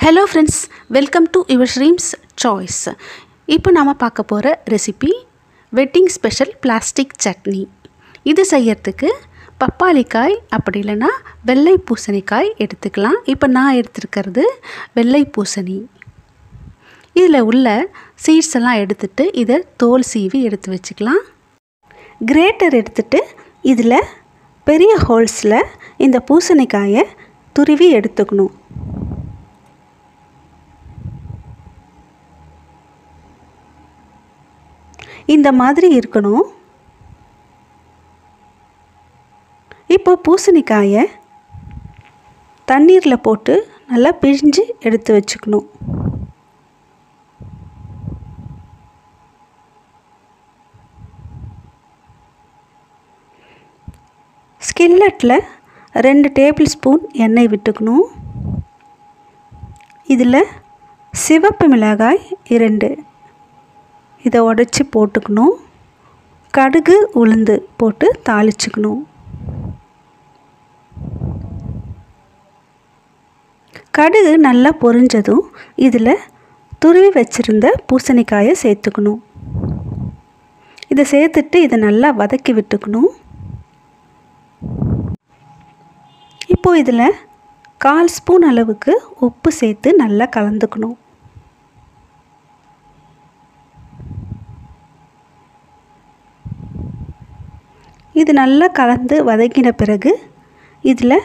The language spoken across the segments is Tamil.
Hello friends, welcome to your Dreams Choice. இப்போ நாம பார்க்க போற recipe wedding special plastic chutney. இது செய்யறதுக்கு பப்பாளிக்காய் அப்படி இல்லனா வெள்ளை பூசணிக்காய் எடுத்துக்கலாம். இப்போ நான் எடுத்துக்கிறது வெள்ளை பூசணி. இதில் உள்ள சீட்ஸ் எல்லாம் எடுத்துட்டு இதை தோல் சீவி எடுத்து வச்சுக்கலாம். கிரேட்டர் எடுத்துட்டு இதில் பெரிய ஹோல்ஸில் இந்த பூசணிக்காயை துருவி எடுத்துக்கணும். இந்த மாதிரி இருக்கணும். இப்போ பூசணிக்காயை தண்ணீரில் போட்டு நல்லா பிழிஞ்சு எடுத்து வச்சுக்கணும். ஸ்கில்லட்டில் 2 டேபிள் ஸ்பூன் எண்ணெய் விட்டுக்கணும். இதில் சிவப்பு மிளகாய் 2 இதை உடைச்சி போட்டுக்கணும். கடுகு உளுந்து போட்டு தாளிச்சுக்கணும். கடுகு நல்லா பொரிஞ்சதும் இதில் துருவி வச்சுருந்த பூசணிக்காயை சேர்த்துக்கணும். இதை சேர்த்துட்டு இதை நல்லா வதக்கி விட்டுக்கணும். இப்போது இதில் 1/4 ஸ்பூன் அளவுக்கு உப்பு சேர்த்து நல்லா கலந்துக்கணும். இது நல்லா கலந்து வதக்கின பிறகு இதில்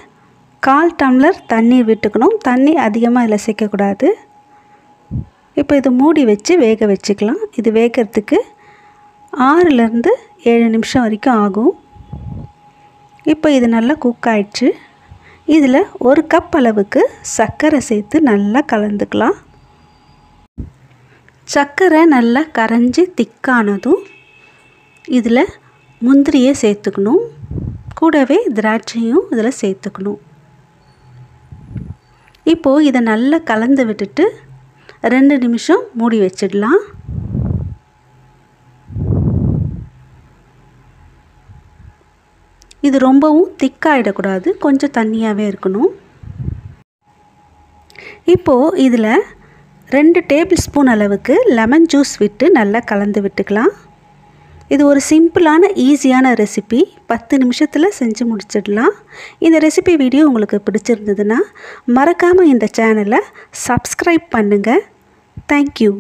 1/4 டம்ளர் தண்ணீர் விட்டுக்கணும். தண்ணி அதிகமாக இதில் சேர்க்கக்கூடாது. இப்போ இது மூடி வச்சு வேக வச்சுக்கலாம். இது வேகிறதுக்கு 6லேருந்து 7 நிமிஷம் வரைக்கும் ஆகும். இப்போ இது நல்லா குக் ஆயிடுச்சு. இதில் 1 கப் அளவுக்கு சர்க்கரை சேர்த்து நல்லா கலந்துக்கலாம். சர்க்கரை நல்லா கரைஞ்சி திக்கானதும் இதில் முந்திரியை சேர்த்துக்கணும். கூடவே திராட்சையும் இதில் சேர்த்துக்கணும். இப்போது இதை நல்லா கலந்து விட்டுட்டு 2 நிமிஷம் மூடி வச்சிடலாம். இது ரொம்பவும் திக்காயிடக்கூடாது, கொஞ்சம் தண்ணியாகவே இருக்கணும். இப்போது இதில் 2 டேபிள் ஸ்பூன் அளவுக்கு லெமன் ஜூஸ் விட்டு நல்லா கலந்து விட்டுக்கலாம். இது ஒரு சிம்பிளான ஈஸியான ரெசிபி. 10 நிமிஷத்தில் செஞ்சு முடிச்சிடலாம். இந்த ரெசிபி வீடியோ உங்களுக்கு பிடிச்சிருந்ததுன்னா மறக்காமல் இந்த சேனலை சப்ஸ்கிரைப் பண்ணுங்கள். தேங்க்யூ.